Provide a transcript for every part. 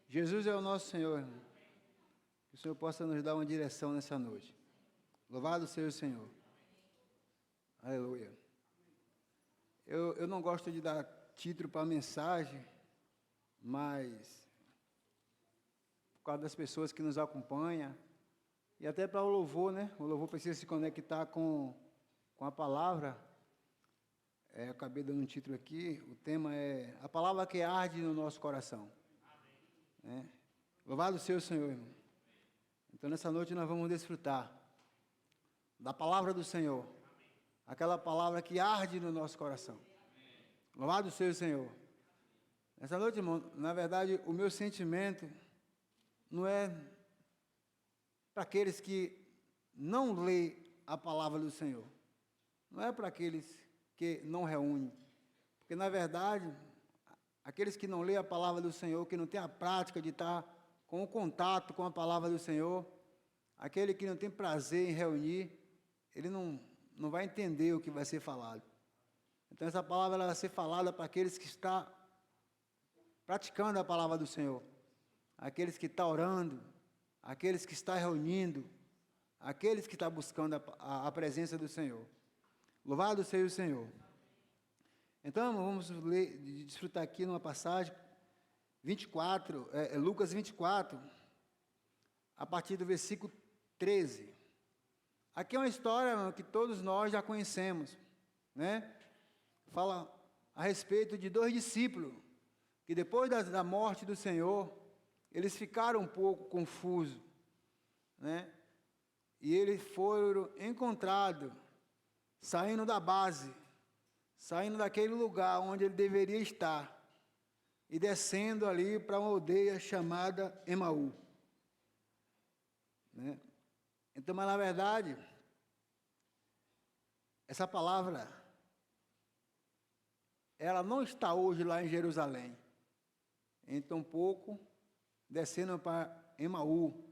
Jesus é o nosso Senhor, irmão. Que o Senhor possa nos dar uma direção nessa noite. Louvado seja o Senhor. Aleluia. Eu não gosto de dar título para a mensagem, mas por causa das pessoas que nos acompanham, e até para o louvor, né? O louvor precisa se conectar com a palavra. Eu acabei dando um título aqui, o tema é a palavra que arde no nosso coração. Amém. Louvado seja o Senhor, irmão. Então, nessa noite nós vamos desfrutar da palavra do Senhor. Aquela palavra que arde no nosso coração. Louvado seja o Senhor. Nessa noite, irmão, na verdade, o meu sentimento não é para aqueles que não lêem a palavra do Senhor. Não é para aqueles que não reúnem. Porque, na verdade, aqueles que não lêem a palavra do Senhor, que não têm a prática de estar com o contato com a palavra do Senhor, aquele que não tem prazer em reunir, ele não vai entender o que vai ser falado. Então, essa palavra ela vai ser falada para aqueles que estão praticando a palavra do Senhor, aqueles que estão orando, aqueles que estão reunindo, aqueles que estão buscando a presença do Senhor. Louvado seja o Senhor. Então, vamos ler, desfrutar aqui numa passagem, 24, Lucas 24, a partir do versículo 13. Aqui é uma história que todos nós já conhecemos, né? Fala a respeito de dois discípulos, que depois da morte do Senhor, eles ficaram um pouco confusos, né? E eles foram encontrados, saindo da base, saindo daquele lugar onde ele deveria estar, e descendo ali para uma aldeia chamada Emaú, né? Então, mas na verdade, essa palavra, ela não está hoje lá em Jerusalém, então pouco descendo para Emaú,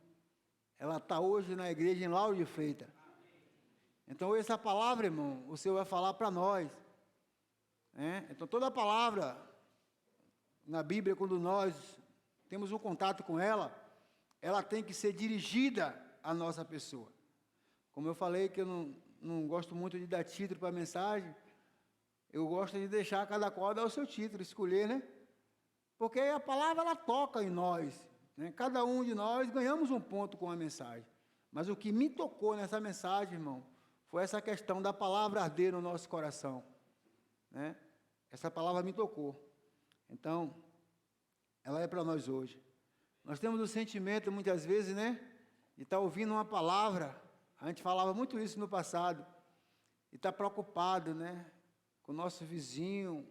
ela está hoje na igreja em Lauro de Freitas. Então essa palavra, irmão, o Senhor vai falar para nós, né? Então toda a palavra na Bíblia, quando nós temos um contato com ela, ela tem que ser dirigida à nossa pessoa. Como eu falei que eu não gosto muito de dar título para a mensagem, eu gosto de deixar cada qual dar o seu título, escolher, né? Porque a palavra, ela toca em nós, né? Cada um de nós ganhamos um ponto com a mensagem. Mas o que me tocou nessa mensagem, irmão, foi essa questão da palavra arder no nosso coração, né? Essa palavra me tocou. Então, ela é para nós hoje. Nós temos o sentimento, muitas vezes, né, de estar ouvindo uma palavra, a gente falava muito isso no passado, e estar preocupado, né, com o nosso vizinho,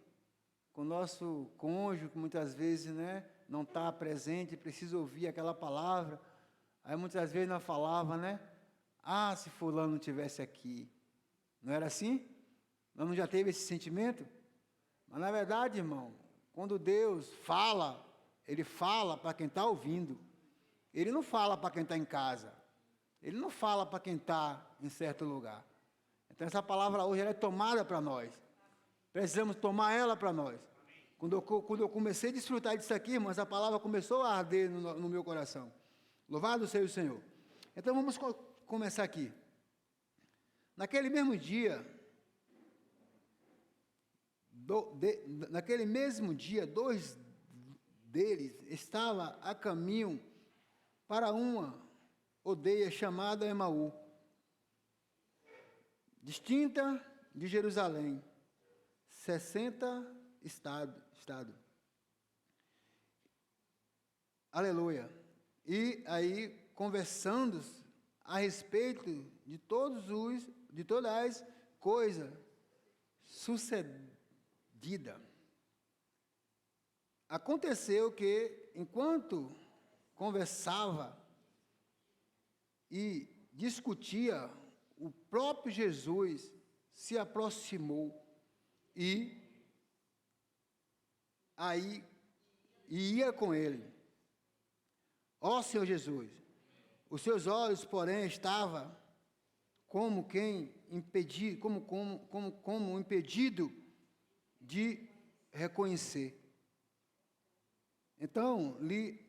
com o nosso cônjuge, que muitas vezes, né, não está presente, precisa ouvir aquela palavra. Aí muitas vezes nós falava, né, se fulano não estivesse aqui. Não era assim? Nós não já teve esse sentimento? Mas na verdade, irmão, quando Deus fala, Ele fala para quem está ouvindo. Ele não fala para quem está em casa. Ele não fala para quem está em certo lugar. Então essa palavra hoje ela é tomada para nós. Precisamos tomar ela para nós. Quando eu comecei a desfrutar disso aqui, irmãos, a palavra começou a arder no meu coração. Louvado seja o Senhor. Então vamos começar aqui. Naquele mesmo dia, dois deles estavam a caminho para uma aldeia chamada Emaú, distinta de Jerusalém, 60 estado. Aleluia. E aí, conversando a respeito de todas as coisas sucedidas. Aconteceu que, enquanto conversava e discutia, o próprio Jesus se aproximou e aí ia com ele. Ó Senhor Jesus, os seus olhos, porém, estavam como quem impedido, como impedido de reconhecer. Então lhe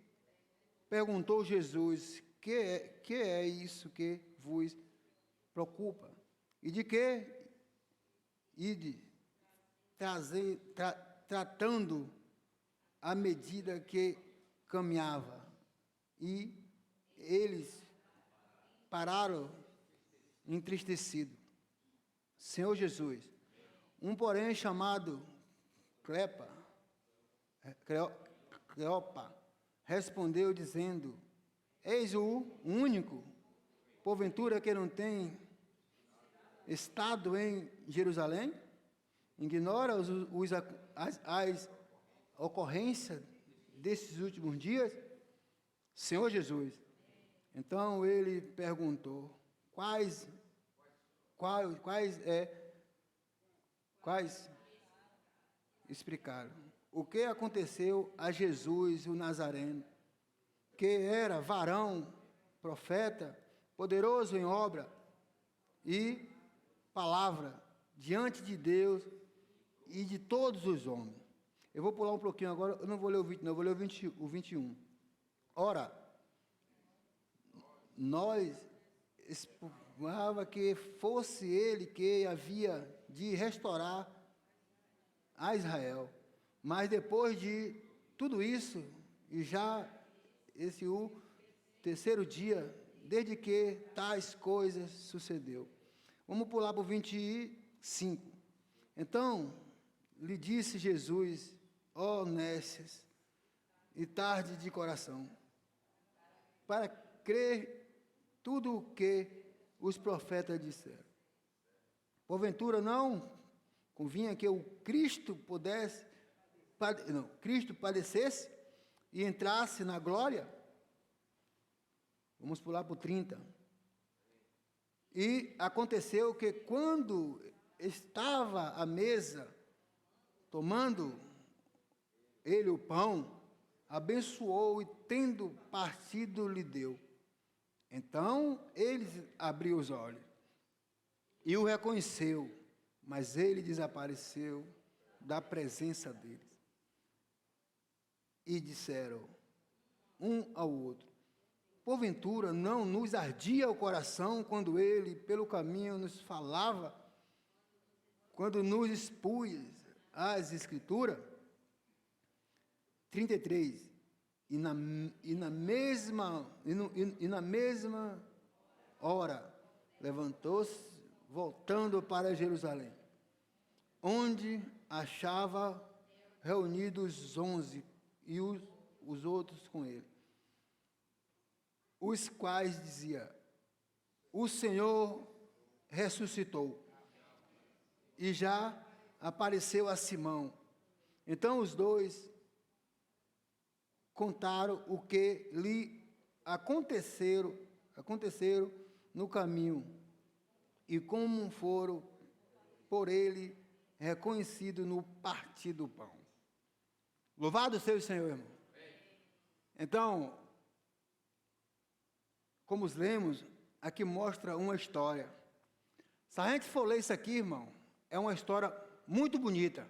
perguntou Jesus: que é isso que vos preocupa? E de que ide tratando à medida que caminhava? E eles pararam entristecidos. Senhor Jesus, um porém chamado Cleopa respondeu dizendo: eis o único, porventura, que não tem estado em Jerusalém? Ignora as ocorrências desses últimos dias? Senhor Jesus. Então ele perguntou: quais explicaram o que aconteceu a Jesus o Nazareno, que era varão, profeta, poderoso em obra e palavra diante de Deus e de todos os homens. Eu vou pular um pouquinho agora, eu não vou ler o 20, não, eu vou ler o 21. Ora, nós esperava que fosse ele que havia de restaurar a Israel. Mas depois de tudo isso, e já esse o terceiro dia, desde que tais coisas sucedeu. Vamos pular para o 25. Então, lhe disse Jesus: ó nécias e tarde de coração, para crer tudo o que os profetas disseram. Porventura não convinha que o Cristo Cristo padecesse e entrasse na glória? Vamos pular para o 30. E aconteceu que quando estava à mesa, tomando ele o pão, abençoou e tendo partido lhe deu. Então ele abriu os olhos e o reconheceu, mas ele desapareceu da presença deles. E disseram um ao outro: porventura não nos ardia o coração quando ele pelo caminho nos falava, quando nos expunha as Escrituras? 33. E na mesma hora levantou-se, voltando para Jerusalém, onde achava reunidos os 11 e os outros com ele, os quais dizia: o Senhor ressuscitou e já apareceu a Simão. Então os dois contaram o que lhe aconteceram no caminho e como foram por ele reconhecidos no partir do pão. Louvado seja o Senhor, irmão. Então, como lemos, aqui mostra uma história. Se a gente for ler isso aqui, irmão, é uma história muito bonita.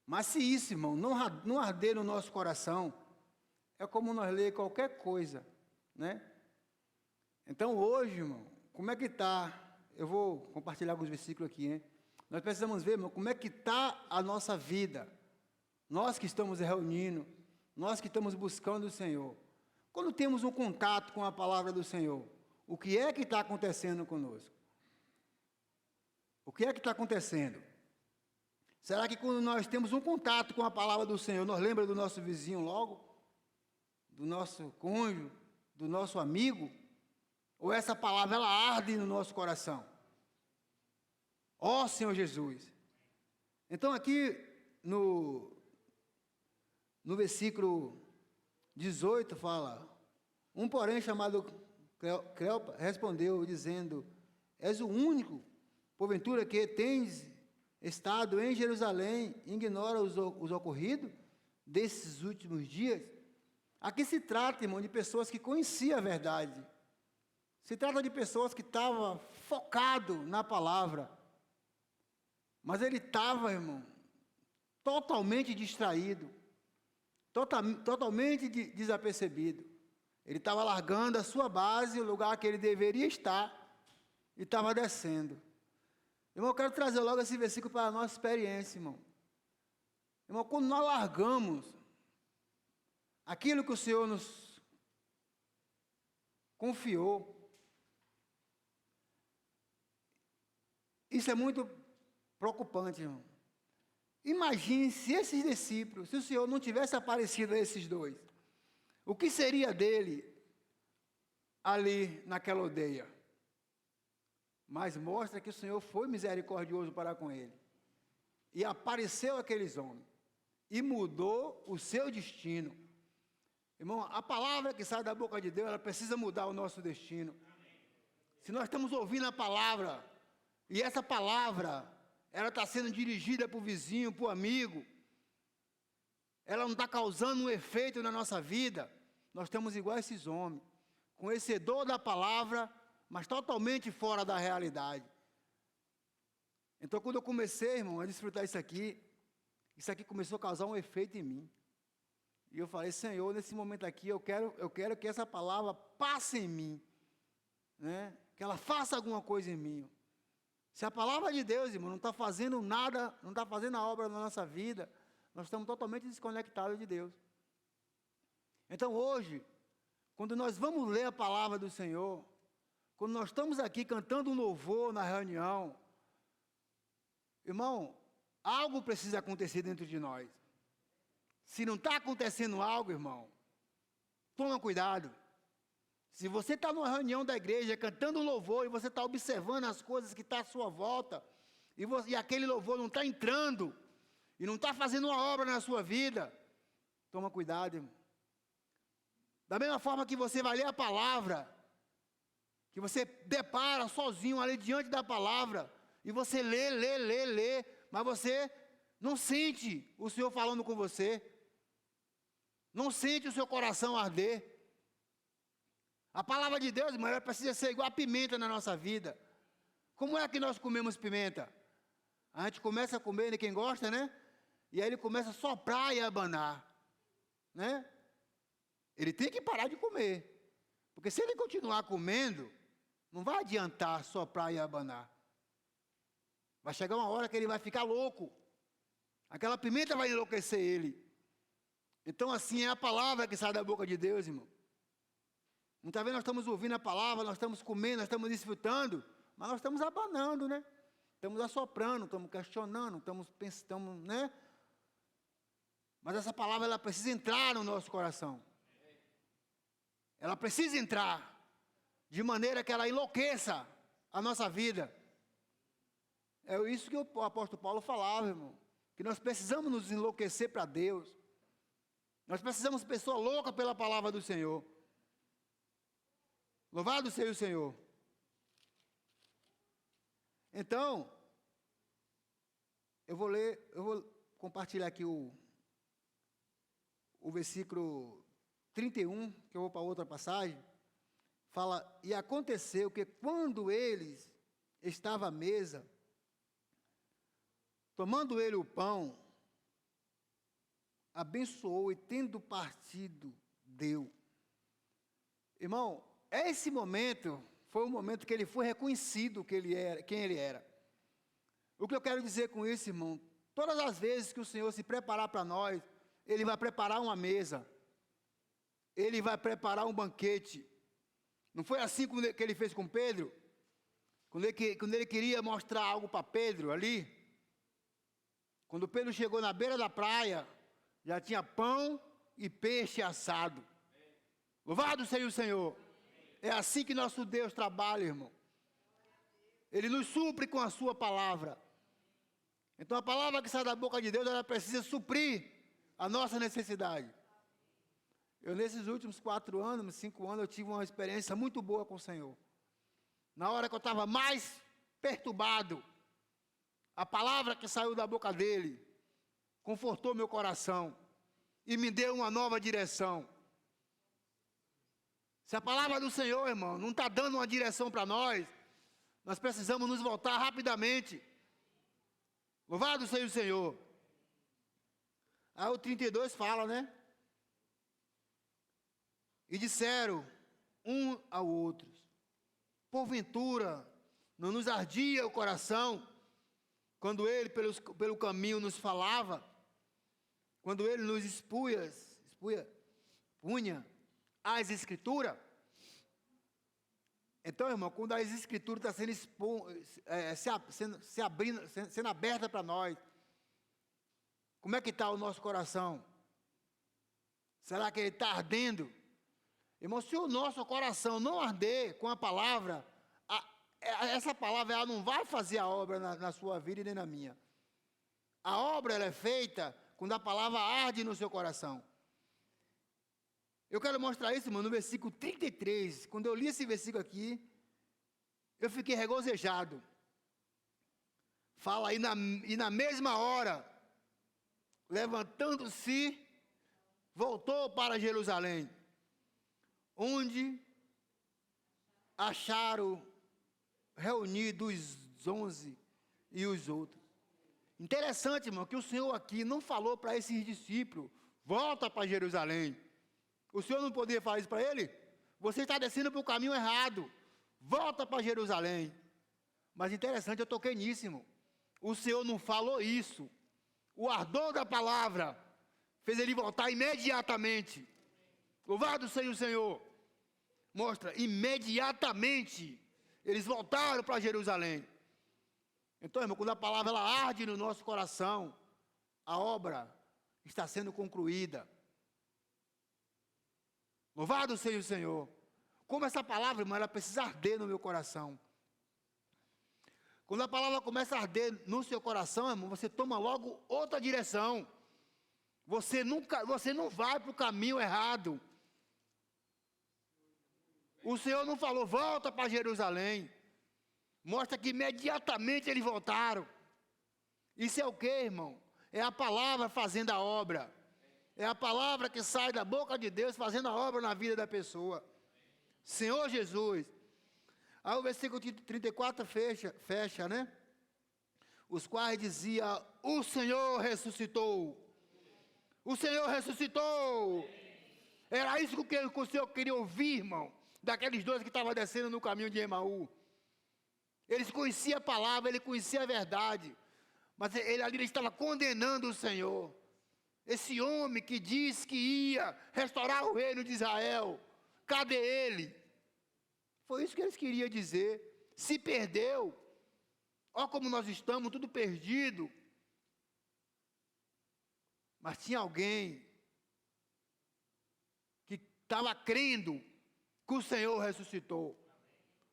Mas se isso, irmão, não arder no nosso coração, é como nós ler qualquer coisa, né? Então, hoje, irmão, como é que está? Eu vou compartilhar alguns versículos aqui, hein? Nós precisamos ver, irmão, como é que está a nossa vida. Nós que estamos reunindo, nós que estamos buscando o Senhor. Quando temos um contato com a palavra do Senhor, o que é que está acontecendo conosco? O que é que está acontecendo? Será que quando nós temos um contato com a palavra do Senhor, nós lembramos do nosso vizinho logo? Do nosso cônjuge, do nosso amigo? Ou essa palavra, ela arde no nosso coração? Ó Senhor Jesus! Então aqui no versículo 18 fala: um porém chamado Cleopa respondeu dizendo: és o único, porventura, que tens estado em Jerusalém, ignora os ocorridos desses últimos dias? Aqui se trata, irmão, de pessoas que conheciam a verdade. Se trata de pessoas que estavam focadas na palavra. Mas ele estava, irmão, totalmente distraído, totalmente desapercebido. Ele estava largando a sua base, o lugar que ele deveria estar, e estava descendo. Irmão, eu quero trazer logo esse versículo para a nossa experiência, irmão. Irmão, quando nós largamos aquilo que o Senhor nos confiou, isso é muito preocupante, irmão. Imagine se esses discípulos, se o Senhor não tivesse aparecido a esses dois, o que seria dele ali naquela aldeia? Mas mostra que o Senhor foi misericordioso para com ele. E apareceu aqueles homens. E mudou o seu destino. Irmão, a palavra que sai da boca de Deus, ela precisa mudar o nosso destino. Se nós estamos ouvindo a palavra, e essa palavra, ela está sendo dirigida para o vizinho, para o amigo, ela não está causando um efeito na nossa vida, nós estamos igual a esses homens, conhecedor da palavra, mas totalmente fora da realidade. Então, quando eu comecei, irmão, a desfrutar isso aqui começou a causar um efeito em mim. E eu falei, Senhor, nesse momento aqui, eu quero que essa palavra passe em mim, né? Que ela faça alguma coisa em mim. Se a palavra de Deus, irmão, não está fazendo nada, não está fazendo a obra na nossa vida, nós estamos totalmente desconectados de Deus. Então, hoje, quando nós vamos ler a palavra do Senhor, quando nós estamos aqui cantando um louvor na reunião, irmão, algo precisa acontecer dentro de nós. Se não está acontecendo algo, irmão, toma cuidado. Se você está numa reunião da igreja cantando um louvor e você está observando as coisas que estão à sua volta, e aquele louvor não está entrando, e não está fazendo uma obra na sua vida, toma cuidado, irmão. Da mesma forma que você vai ler a palavra, que você depara sozinho ali diante da palavra, e você lê, mas você não sente o Senhor falando com você, não sente o seu coração arder. A palavra de Deus, irmão, ela precisa ser igual a pimenta na nossa vida. Como é que nós comemos pimenta? A gente começa a comer, né, quem gosta, né? E aí ele começa a soprar e abanar, né? Ele tem que parar de comer, porque se ele continuar comendo, não vai adiantar soprar e abanar. Vai chegar uma hora que ele vai ficar louco. Aquela pimenta vai enlouquecer ele. Então, assim é a palavra que sai da boca de Deus, irmão. Muitas vezes nós estamos ouvindo a palavra, nós estamos comendo, nós estamos desfrutando, mas nós estamos abanando, né? Estamos assoprando, estamos questionando, estamos pensando, né? Mas essa palavra, ela precisa entrar no nosso coração. Ela precisa entrar de maneira que ela enlouqueça a nossa vida. É isso que o apóstolo Paulo falava, irmão. Que nós precisamos nos enlouquecer para Deus. Nós precisamos de pessoa louca pela palavra do Senhor. Louvado seja o Senhor. Então, eu vou compartilhar aqui o versículo 31, que eu vou para outra passagem. Fala, e aconteceu que quando eles estavam à mesa, tomando ele o pão, abençoou e tendo partido, deu. Irmão, esse momento foi o momento que ele foi reconhecido quem ele era. O que eu quero dizer com isso, irmão? Todas as vezes que o Senhor se preparar para nós, Ele vai preparar uma mesa. Ele vai preparar um banquete. Não foi assim que Ele fez com Pedro? Quando ele queria mostrar algo para Pedro ali, quando Pedro chegou na beira da praia, já tinha pão e peixe assado. Louvado seja o Senhor. É assim que nosso Deus trabalha, irmão. Ele nos supre com a sua palavra. Então a palavra que sai da boca de Deus, ela precisa suprir a nossa necessidade. Eu nesses últimos 4 anos, 5 anos, eu tive uma experiência muito boa com o Senhor. Na hora que eu estava mais perturbado, a palavra que saiu da boca dele confortou meu coração e me deu uma nova direção. Se a palavra do Senhor, irmão, não está dando uma direção para nós precisamos nos voltar rapidamente. Louvado seja o Senhor. Aí o 32 fala, né? E disseram um ao outro: porventura não nos ardia o coração quando ele pelo caminho nos falava, quando ele nos punha as Escrituras? Então, irmão, quando as Escrituras estão sendo aberta para nós, como é que está o nosso coração? Será que ele está ardendo? Irmão, se o nosso coração não arder com a palavra, essa palavra ela não vai fazer a obra na sua vida e nem na minha. A obra ela é feita quando a palavra arde no seu coração. Eu quero mostrar isso, irmão, no versículo 33. Quando eu li esse versículo aqui, eu fiquei regozijado. Fala aí, e na mesma hora, levantando-se, voltou para Jerusalém, onde acharam reunidos os 11 e os outros. Interessante, irmão, que o Senhor aqui não falou para esses discípulos: volta para Jerusalém. O Senhor não poderia falar isso para ele? Você está descendo para o caminho errado. Volta para Jerusalém. Mas interessante, eu toquei nisso, irmão. O Senhor não falou isso. O ardor da palavra fez ele voltar imediatamente. Louvado seja o Senhor. Mostra, imediatamente eles voltaram para Jerusalém. Então, irmão, quando a palavra ela arde no nosso coração, a obra está sendo concluída. Louvado seja o Senhor. Como essa palavra, irmão, ela precisa arder no meu coração. Quando a palavra começa a arder no seu coração, irmão, você toma logo outra direção. Você não vai para o caminho errado. O Senhor não falou: volta para Jerusalém. Mostra que imediatamente eles voltaram. Isso é o que, irmão? É a palavra fazendo a obra. É a palavra que sai da boca de Deus fazendo a obra na vida da pessoa. Senhor Jesus. Aí o versículo 34 fecha, né? Os quais dizia: o Senhor ressuscitou. O Senhor ressuscitou. Era isso que o Senhor queria ouvir, irmão, daqueles dois que estavam descendo no caminho de Emaú. Eles conheciam a palavra, ele conhecia a verdade, mas ele estava condenando o Senhor. Esse homem que disse que ia restaurar o reino de Israel, cadê ele? Foi isso que eles queriam dizer. Se perdeu. Olha como nós estamos, tudo perdido. Mas tinha alguém que estava crendo que o Senhor ressuscitou.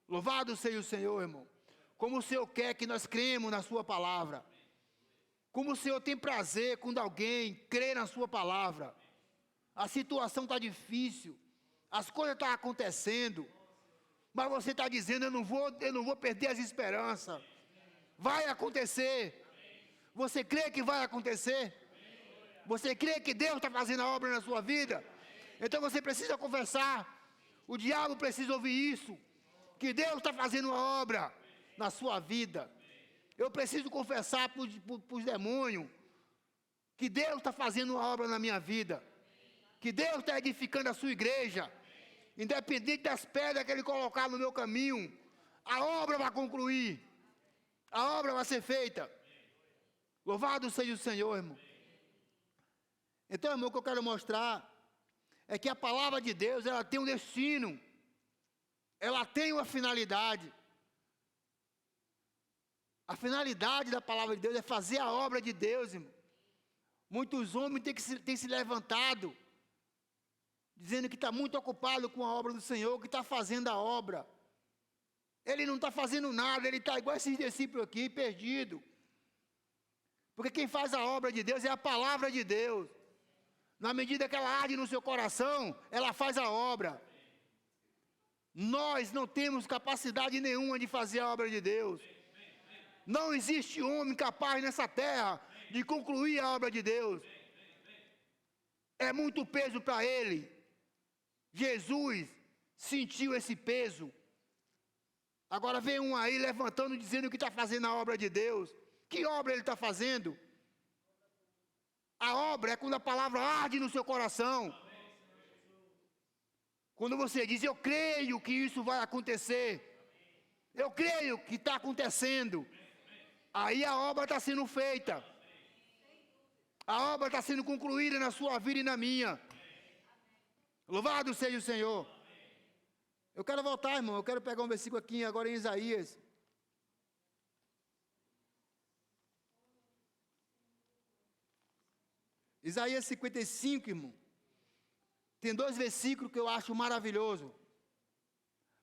Louvado seja o Senhor, irmão. Como o Senhor quer que nós cremos na sua palavra. Como o Senhor tem prazer quando alguém crê na sua palavra. A situação está difícil. As coisas estão acontecendo. Mas você está dizendo: eu não vou perder as esperanças. Vai acontecer. Você crê que vai acontecer? Você crê que Deus está fazendo a obra na sua vida? Então você precisa confessar. O diabo precisa ouvir isso. Que Deus está fazendo uma obra na sua vida. Eu preciso confessar para os demônios que Deus está fazendo uma obra na minha vida. Que Deus está edificando a sua igreja. Independente das pedras que Ele colocar no meu caminho, a obra vai concluir. A obra vai ser feita. Louvado seja o Senhor, irmão. Então, irmão, o que eu quero mostrar é que a palavra de Deus, ela tem um destino. Ela tem uma finalidade. A finalidade da palavra de Deus é fazer a obra de Deus, irmão. Muitos homens têm se levantado, dizendo que está muito ocupado com a obra do Senhor, que está fazendo a obra. Ele não está fazendo nada, ele está igual esses discípulos aqui, perdido. Porque quem faz a obra de Deus é a palavra de Deus. Na medida que ela arde no seu coração, ela faz a obra. Nós não temos capacidade nenhuma de fazer a obra de Deus. Não existe homem capaz nessa terra de concluir a obra de Deus. É muito peso para ele. Jesus sentiu esse peso. Agora vem um aí levantando, dizendo que está fazendo a obra de Deus. Que obra ele está fazendo? A obra é quando a palavra arde no seu coração. Quando você diz, eu creio que isso vai acontecer, eu creio que está acontecendo, aí a obra está sendo feita, a obra está sendo concluída na sua vida e na minha. Louvado seja o Senhor. Eu quero voltar, irmão, eu quero pegar um versículo aqui agora em Isaías. Isaías 55, irmão. Tem 2 versículos que eu acho maravilhoso.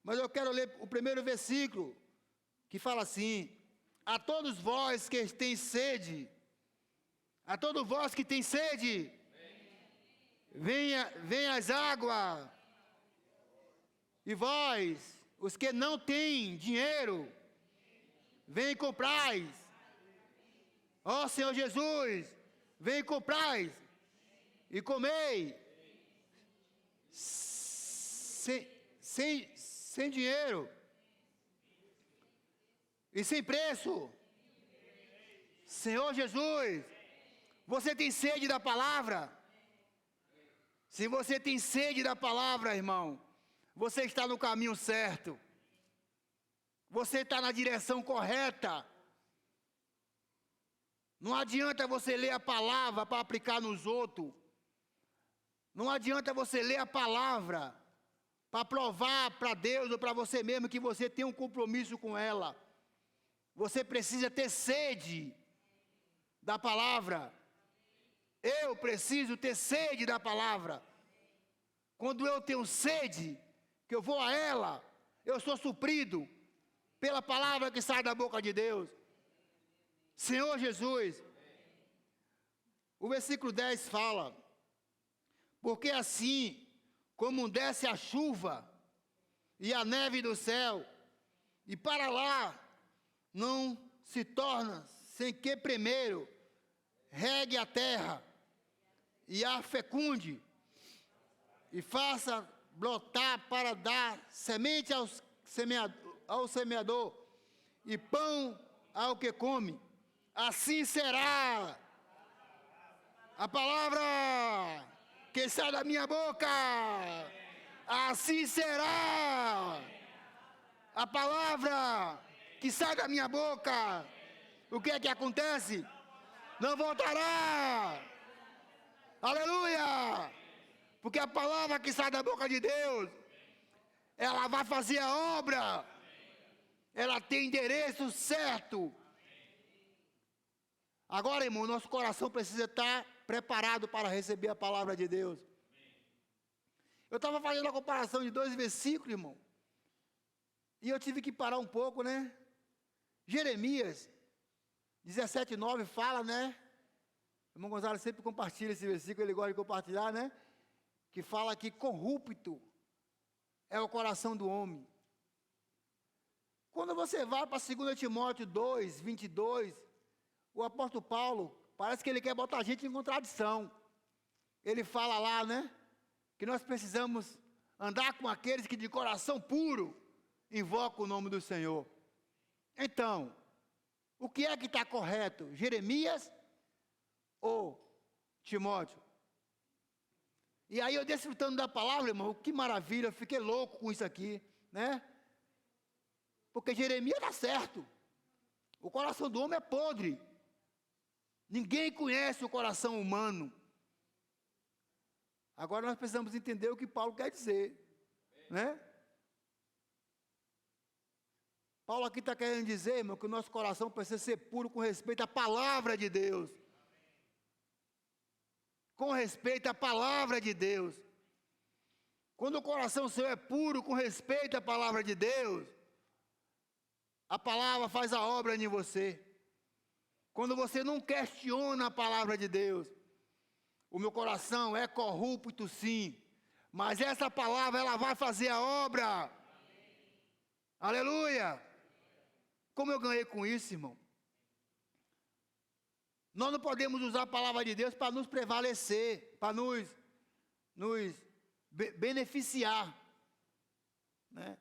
Mas eu quero ler o primeiro versículo, que fala assim: a todos vós que têm sede, a todos vós que têm sede, venha as águas. E vós, os que não têm dinheiro, vem e comprais. Ó Senhor Jesus, vem e comprais e comei. Sem dinheiro e sem preço. Senhor Jesus, você tem sede da palavra? Se você tem sede da palavra, irmão, você está no caminho certo. Você está na direção correta. Não adianta você ler a palavra para aplicar nos outros. Não adianta você ler a palavra para provar para Deus ou para você mesmo que você tem um compromisso com ela. Você precisa ter sede da palavra. Eu preciso ter sede da palavra. Quando eu tenho sede, que eu vou a ela, eu sou suprido pela palavra que sai da boca de Deus. Senhor Jesus. O versículo 10 fala: porque assim como desce a chuva e a neve do céu, e para lá não se torna sem que primeiro regue a terra e a fecunde, e faça brotar para dar semente ao semeador e pão ao que come, assim será a palavra que sai da minha boca. Assim será a palavra que sai da minha boca. O que é que acontece? Não voltará. Aleluia! Porque a palavra que sai da boca de Deus, ela vai fazer a obra. Ela tem endereço certo. Agora, irmão, nosso coração precisa estar preparado para receber a palavra de Deus. Eu estava fazendo a comparação de 2 versículos, irmão, e eu tive que parar um pouco, né? Jeremias 17:9 fala, né? O irmão Gonzalo sempre compartilha esse versículo, ele gosta de compartilhar, né? Que fala que corrupto é o coração do homem. Quando você vai para 2 Timóteo 2:22, o apóstolo Paulo, parece que ele quer botar a gente em contradição. Ele fala lá, né? Que nós precisamos andar com aqueles que de coração puro invocam o nome do Senhor. Então, o que é que está correto? Jeremias ou Timóteo? E aí eu desfrutando da palavra, irmão, que maravilha, eu fiquei louco com isso aqui, né? Porque Jeremias está certo. O coração do homem é podre. Ninguém conhece o coração humano. Agora nós precisamos entender o que Paulo quer dizer, né? Paulo aqui está querendo dizer, irmão, que o nosso coração precisa ser puro com respeito à palavra de Deus. Com respeito à palavra de Deus. Quando o coração seu é puro com respeito à palavra de Deus, a palavra faz a obra em você. Quando você não questiona a palavra de Deus, o meu coração é corrupto sim, mas essa palavra ela vai fazer a obra. Amém. Aleluia! Como eu ganhei com isso, irmão? Nós não podemos usar a palavra de Deus para nos prevalecer, para nos beneficiar, né?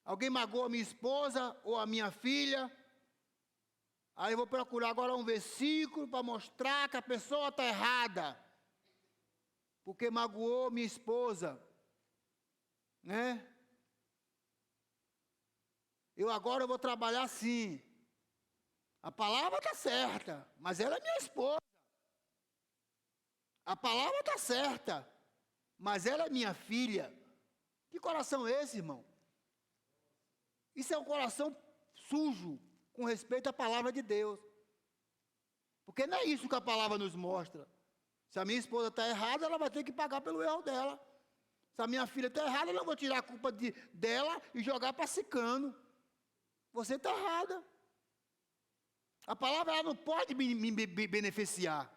Alguém magoou a minha esposa ou a minha filha, aí eu vou procurar agora um versículo para mostrar que a pessoa está errada, porque magoou minha esposa. né? Eu vou trabalhar assim. A palavra está certa, mas ela é minha esposa. A palavra está certa, mas ela é minha filha. Que coração é esse, irmão? Isso é um coração sujo com respeito à palavra de Deus. Porque não é isso que a palavra nos mostra. Se a minha esposa está errada, ela vai ter que pagar pelo erro dela. Se a minha filha está errada, eu não vou tirar a culpa dela e jogar para Ciclano. Você está errada. A palavra ela não pode me beneficiar.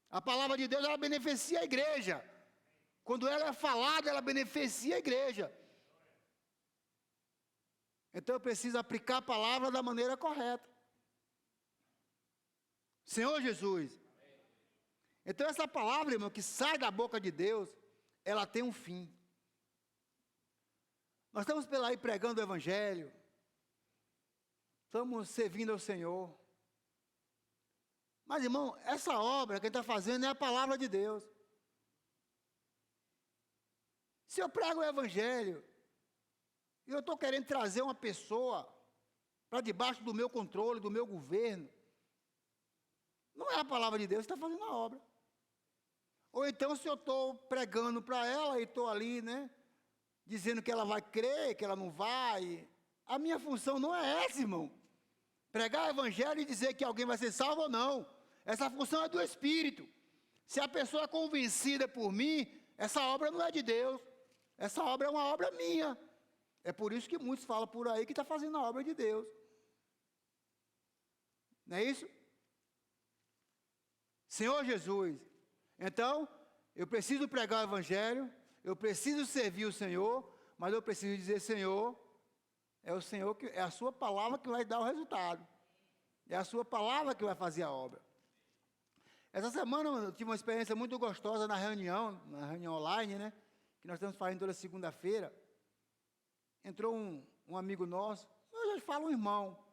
A palavra de Deus ela beneficia a igreja. Quando ela é falada, ela beneficia a igreja. Então eu preciso aplicar a palavra da maneira correta. Senhor Jesus. Então essa palavra, irmão, que sai da boca de Deus, ela tem um fim. Nós estamos pela aí pregando o Evangelho. Estamos servindo ao Senhor. Mas, irmão, essa obra que ele está fazendo é a palavra de Deus. Se eu prego o Evangelho, e eu estou querendo trazer uma pessoa para debaixo do meu controle, do meu governo, não é a palavra de Deus que está fazendo a obra. Ou então, se eu estou pregando para ela e estou ali, né, dizendo que ela vai crer, que ela não vai, a minha função não é essa, irmão. Pregar o Evangelho e dizer que alguém vai ser salvo ou não. Essa função é do Espírito. Se a pessoa é convencida por mim, essa obra não é de Deus. Essa obra é uma obra minha. É por isso que muitos falam por aí que está fazendo a obra de Deus. Não é isso? Senhor Jesus, então, eu preciso pregar o Evangelho, eu preciso servir o Senhor, mas eu preciso dizer, Senhor, é o Senhor que é a sua palavra que vai dar o resultado. É a sua palavra que vai fazer a obra. Essa semana eu tive uma experiência muito gostosa na reunião online, né? Que nós estamos fazendo toda segunda-feira. Entrou um amigo nosso, eu já falo um irmão.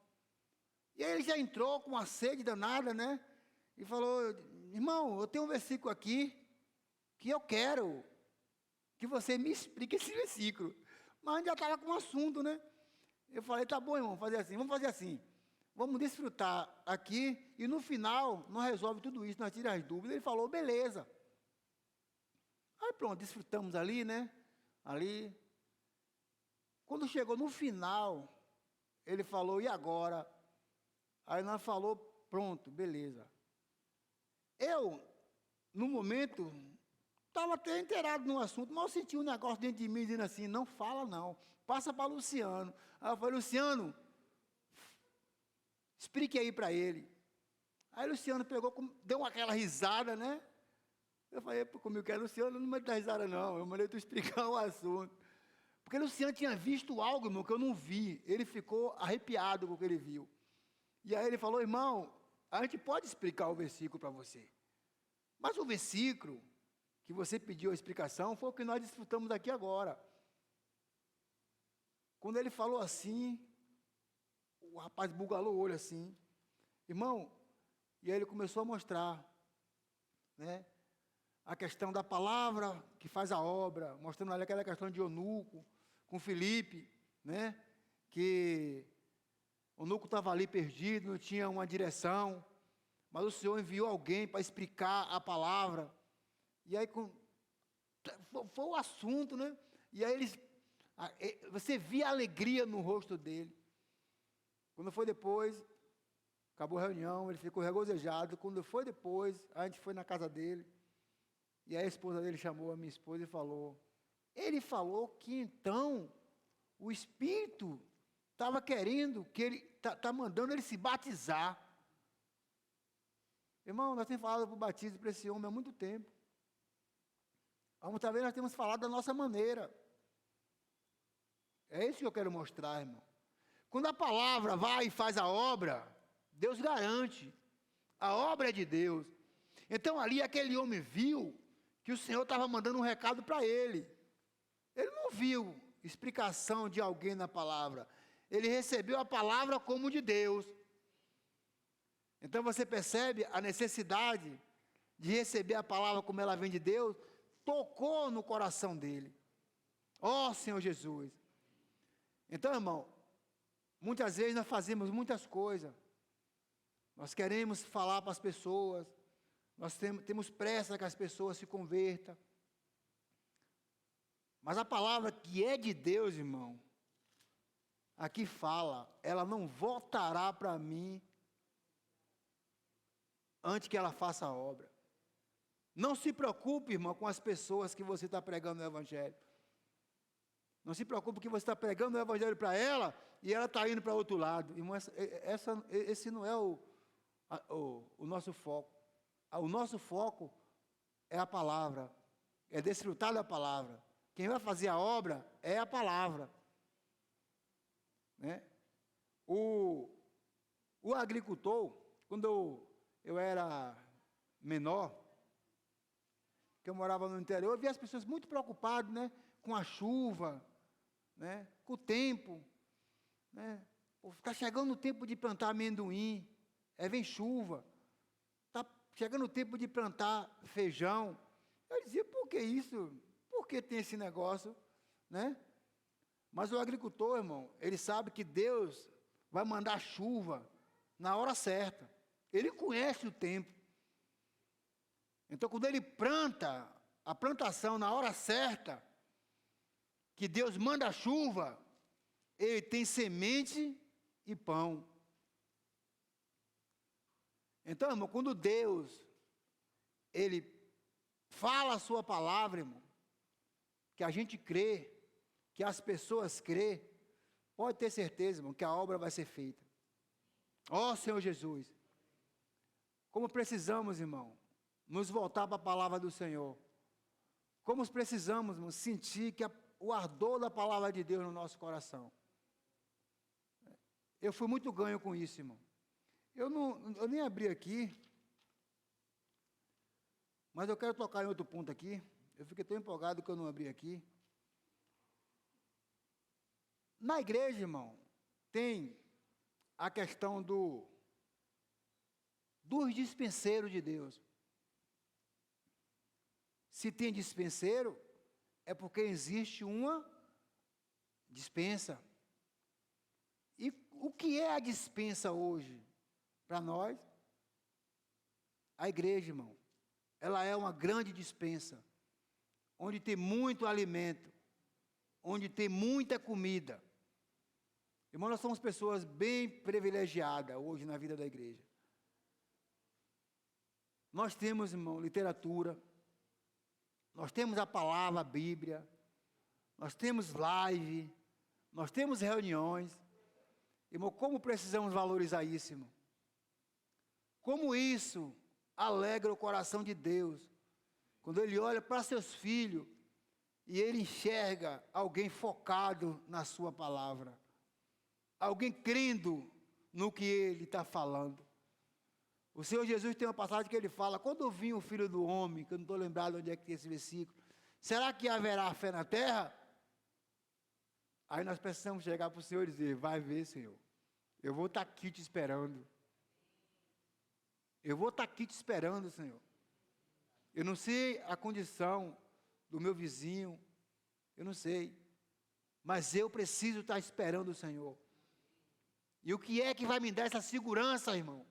E aí ele já entrou com uma sede danada, né? E falou, irmão, eu tenho um versículo aqui que eu quero que você me explique esse versículo. Mas a gente já estava com um assunto, né? Eu falei, tá bom, irmão, vamos fazer assim. Vamos desfrutar aqui e no final nós resolvemos tudo isso, nós tiramos as dúvidas. Ele falou, beleza. Aí pronto, desfrutamos ali, né? Ali. Quando chegou no final, ele falou, e agora? Aí nós falou, pronto, beleza. Eu, no momento, estava até inteirado no assunto, mas eu senti um negócio dentro de mim dizendo assim, não fala não, passa para Luciano. Aí eu falei, Luciano, explique aí para ele. Aí Luciano pegou, deu aquela risada, né? Eu falei, comigo que é Luciano, não mandei dar risada não, eu mandei tu explicar o assunto. Porque Luciano tinha visto algo, irmão, que eu não vi. Ele ficou arrepiado com o que ele viu. E aí ele falou, irmão, a gente pode explicar o versículo para você. Mas o versículo que você pediu a explicação foi o que nós desfrutamos aqui agora. Quando ele falou assim, o rapaz bugalou o olho assim. Irmão, e aí ele começou a mostrar, né, a questão da palavra que faz a obra, mostrando ali aquela questão de eunuco, com Filipe, né, que o eunuco estava ali perdido, não tinha uma direção, mas o Senhor enviou alguém para explicar a palavra, e aí foi o assunto, né, e aí você via a alegria no rosto dele. Quando foi depois, acabou a reunião, ele ficou regozijado. Quando foi depois, a gente foi na casa dele, e a esposa dele chamou a minha esposa e falou, ele falou que então o Espírito estava querendo, que ele está mandando ele se batizar. Irmão, nós temos falado para o batismo para esse homem há muito tempo. Talvez nós temos falado da nossa maneira. É isso que eu quero mostrar, irmão. Quando a palavra vai e faz a obra, Deus garante. A obra é de Deus. Então ali aquele homem viu que o Senhor estava mandando um recado para ele. Ele não viu explicação de alguém na palavra. Ele recebeu a palavra como de Deus. Então você percebe a necessidade de receber a palavra como ela vem de Deus, tocou no coração dele. Ó Senhor Jesus. Então, irmão, muitas vezes nós fazemos muitas coisas. Nós queremos falar para as pessoas. Nós temos pressa que as pessoas se convertam. Mas a palavra que é de Deus, irmão, aqui fala, ela não voltará para mim antes que ela faça a obra. Não se preocupe, irmão, com as pessoas que você está pregando o Evangelho. Não se preocupe que você está pregando o Evangelho para ela e ela está indo para outro lado. Irmão, esse não é o nosso foco. O nosso foco é a palavra, é desfrutar da palavra. Quem vai fazer a obra é a palavra. Né? O agricultor, quando eu era menor, que eu morava no interior, eu via as pessoas muito preocupadas, né, com a chuva, né, com o tempo. Está chegando o tempo de plantar amendoim, vem chuva. Está chegando o tempo de plantar feijão. Eu dizia, por que isso? Por que tem esse negócio? Né? Mas o agricultor, irmão, ele sabe que Deus vai mandar chuva na hora certa. Ele conhece o tempo. Então, quando ele planta a plantação na hora certa, que Deus manda a chuva, ele tem semente e pão. Então, irmão, quando Deus, ele fala a sua palavra, irmão, que a gente crê, que as pessoas crê, pode ter certeza, irmão, que a obra vai ser feita. Ó Senhor Jesus, como precisamos, irmão, nos voltar para a palavra do Senhor. Como precisamos, irmão, sentir que o ardor da palavra de Deus no nosso coração. Eu fui muito ganho com isso, irmão. Eu nem abri aqui, mas eu quero tocar em outro ponto aqui. Eu fiquei tão empolgado que eu não abri aqui. Na igreja, irmão, tem a questão dos dispenseiros de Deus. Se tem dispenseiro, é porque existe uma dispensa. E o que é a dispensa hoje? Para nós, a igreja, irmão, ela é uma grande dispensa, onde tem muito alimento, onde tem muita comida. Irmão, nós somos pessoas bem privilegiadas hoje na vida da igreja. Nós temos, irmão, literatura, nós temos a palavra, a Bíblia, nós temos live, nós temos reuniões. Irmão, como precisamos valorizar isso, irmão? Como isso alegra o coração de Deus, quando Ele olha para seus filhos e Ele enxerga alguém focado na sua palavra, alguém crendo no que Ele está falando. O Senhor Jesus tem uma passagem que Ele fala, quando vir o Filho do Homem, que eu não estou lembrado onde é que tem esse versículo, será que haverá fé na terra? Aí nós precisamos chegar para o Senhor e dizer, vai ver, Senhor, eu vou estar aqui te esperando. Eu vou estar aqui te esperando, Senhor. Eu não sei a condição do meu vizinho, eu não sei, mas eu preciso estar esperando o Senhor. E o que é que vai me dar essa segurança, irmão?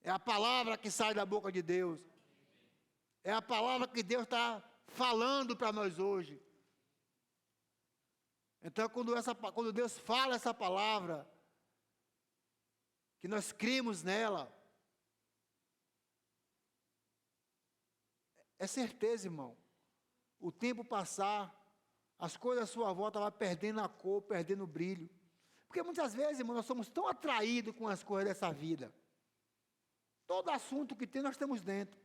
É a palavra que sai da boca de Deus. É a palavra que Deus está falando para nós hoje. Então, quando Deus fala essa palavra, que nós cremos nela, é certeza, irmão, o tempo passar, as coisas à sua volta vão perdendo a cor, perdendo o brilho. Porque muitas vezes, irmão, nós somos tão atraídos com as coisas dessa vida. Todo assunto que tem, nós temos dentro.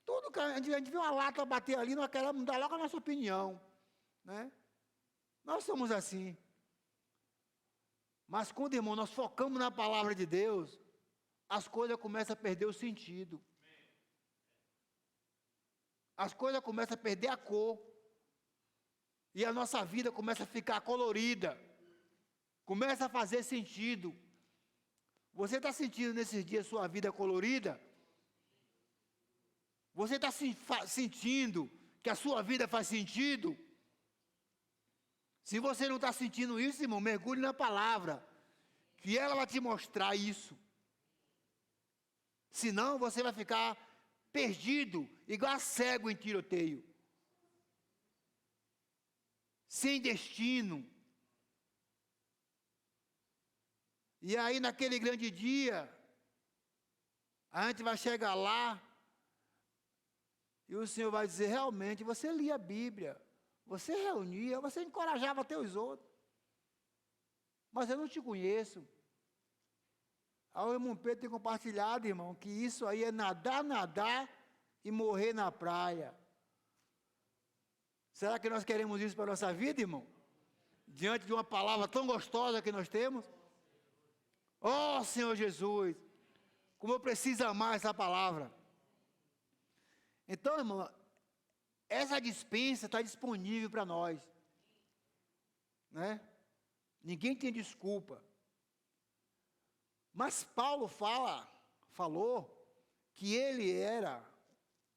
Tudo que a gente vê uma lata bater ali, nós queremos dar logo a nossa opinião. Né? Nós somos assim. Mas quando, irmão, nós focamos na palavra de Deus, as coisas começam a perder o sentido. As coisas começam a perder a cor. E a nossa vida começa a ficar colorida. Começa a fazer sentido. Você está sentindo nesses dias sua vida colorida? Você está sentindo que a sua vida faz sentido? Se você não está sentindo isso, irmão, mergulhe na palavra, que ela vai te mostrar isso. Senão você vai ficar perdido, igual cego em tiroteio. Sem destino. E aí naquele grande dia, a gente vai chegar lá, e o Senhor vai dizer, realmente, você lia a Bíblia, você reunia, você encorajava até os outros. Mas eu não te conheço. Aí o irmão Pedro tem compartilhado, irmão, que isso aí é nadar e morrer na praia. Será que nós queremos isso para a nossa vida, irmão? Diante de uma palavra tão gostosa que nós temos? Oh, Senhor Jesus, como eu preciso amar essa palavra. Então, irmão, essa dispensa está disponível para nós. Né? Ninguém tem desculpa. Mas Paulo falou que ele era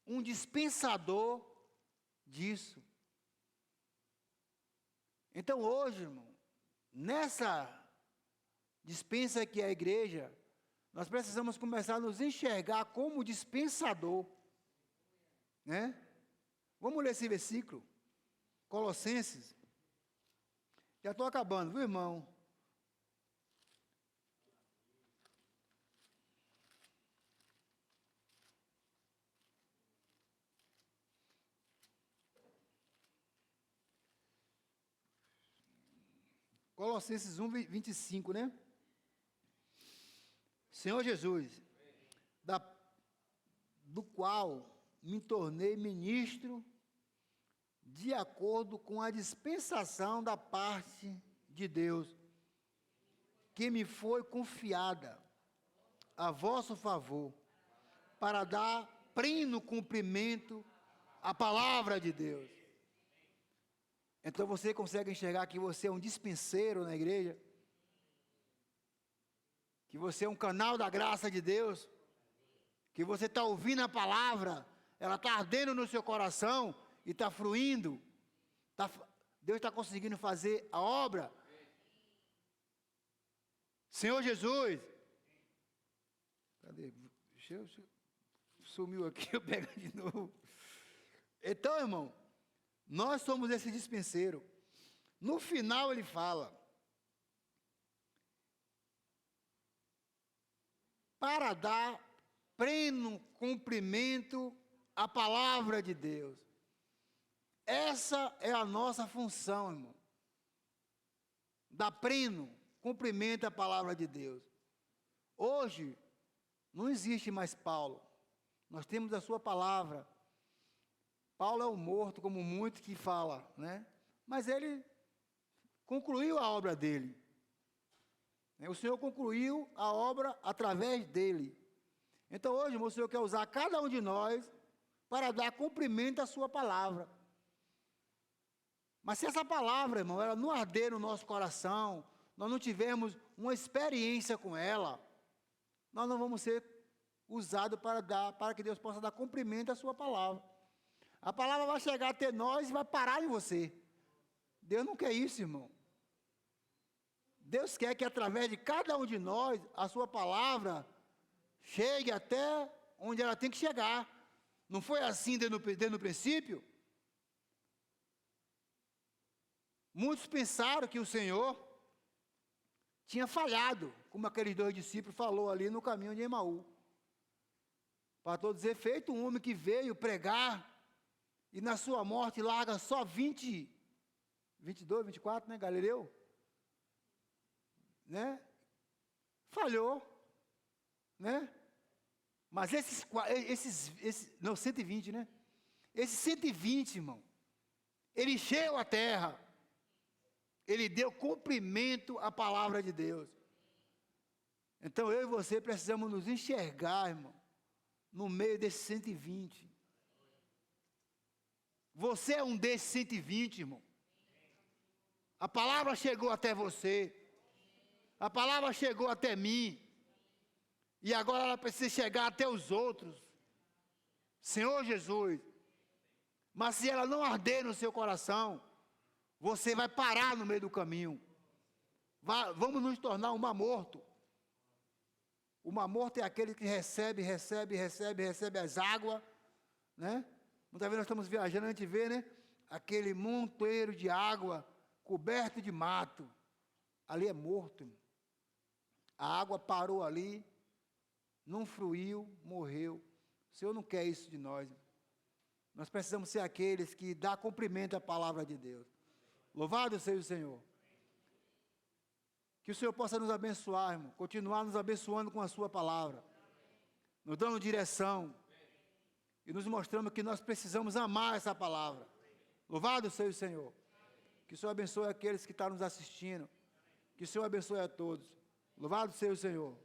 um dispensador disso. Então hoje, irmão, nessa dispensa que é a igreja, nós precisamos começar a nos enxergar como dispensador. Né? Vamos ler esse versículo, Colossenses. Já estou acabando, viu, irmão? Colossenses 1, 25, né? Senhor Jesus, do qual me tornei ministro de acordo com a dispensação da parte de Deus, que me foi confiada a vosso favor, para dar pleno cumprimento à palavra de Deus. Então você consegue enxergar que você é um dispenseiro na igreja? Que você é um canal da graça de Deus? Que você está ouvindo a palavra, ela está ardendo no seu coração e está fluindo? Deus está conseguindo fazer a obra? Senhor Jesus, cadê? Sumiu aqui, eu pego de novo. Então, irmão, nós somos esse dispenseiro. No final ele fala, para dar pleno cumprimento à palavra de Deus. Essa é a nossa função, irmão. Dar pleno cumprimento à palavra de Deus. Hoje, não existe mais Paulo. Nós temos a sua palavra. Paulo é o morto, como muitos que falam, né? Mas ele concluiu a obra dele. O Senhor concluiu a obra através dele. Então hoje, o Senhor quer usar cada um de nós para dar cumprimento à sua palavra. Mas se essa palavra, irmão, ela não arder no nosso coração, nós não tivermos uma experiência com ela, nós não vamos ser usados para que Deus possa dar cumprimento à sua palavra. A palavra vai chegar até nós e vai parar em você. Deus não quer isso, irmão. Deus quer que através de cada um de nós, a sua palavra chegue até onde ela tem que chegar. Não foi assim desde o princípio? Muitos pensaram que o Senhor tinha falhado, como aqueles 2 discípulos falou ali no caminho de Emaú. Para todos os efeitos, um homem que veio pregar e na sua morte larga só 22, 24, né, Galileu? Né? Falhou, né? Mas esses 120, né? Esses 120, irmão, ele encheu a terra, ele deu cumprimento à palavra de Deus. Então eu e você precisamos nos enxergar, irmão, no meio desses 120. Você é um desses 120, irmão. A palavra chegou até você. A palavra chegou até mim. E agora ela precisa chegar até os outros. Senhor Jesus. Mas se ela não arder no seu coração, você vai parar no meio do caminho. Vamos nos tornar um mar morto. O mar morto é aquele que recebe as águas, né? Muitas vezes nós estamos viajando, a gente vê, né? Aquele monteiro de água coberto de mato. Ali é morto. A água parou ali, não fluiu, morreu. O Senhor não quer isso de nós. Nós precisamos ser aqueles que dão cumprimento à palavra de Deus. Louvado seja o Senhor. Que o Senhor possa nos abençoar, irmão. Continuar nos abençoando com a sua palavra. Nos dando direção. E nos mostrando que nós precisamos amar essa palavra. Louvado seja o Senhor. Que o Senhor abençoe aqueles que estão nos assistindo. Que o Senhor abençoe a todos. Louvado seja o Senhor.